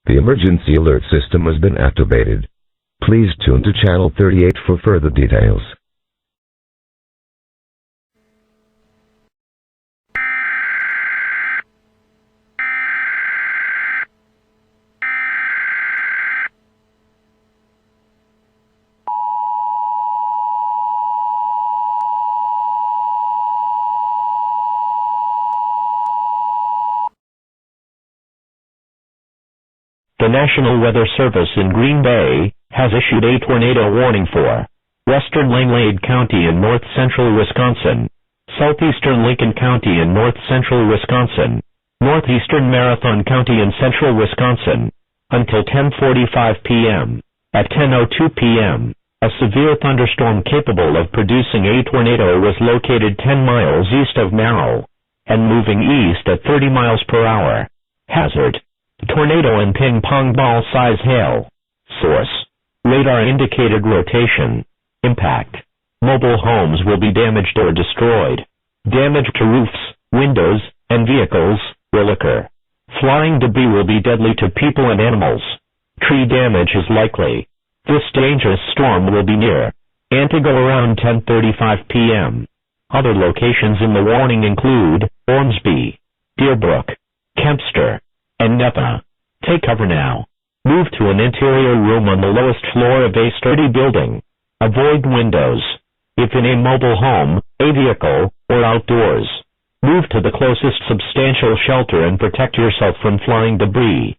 The emergency alert system has been activated. Please tune to channel 38 for further details. The National Weather Service in Green Bay has issued a tornado warning for western Langlade County in north-central Wisconsin, southeastern Lincoln County in north-central Wisconsin, northeastern Marathon County in central Wisconsin, until 10:45 p.m. At 10:02 p.m., a severe thunderstorm capable of producing a tornado was located 10 miles east of Merrill and moving east at 30 miles per hour. Hazard: tornado and ping-pong ball size hail. Source: radar indicated rotation. Impact: mobile homes will be damaged or destroyed. Damage to roofs, windows, and vehicles will occur. Flying debris will be deadly to people and animals. Tree damage is likely. This dangerous storm will be near Antigo around 10:35 p.m. Other locations in the warning include Ormsby, Deerbrook, Kempster, and Napa. Take cover now. Move to an interior room on the lowest floor of a sturdy building. Avoid windows. If in a mobile home, a vehicle, or outdoors, move to the closest substantial shelter and protect yourself from flying debris.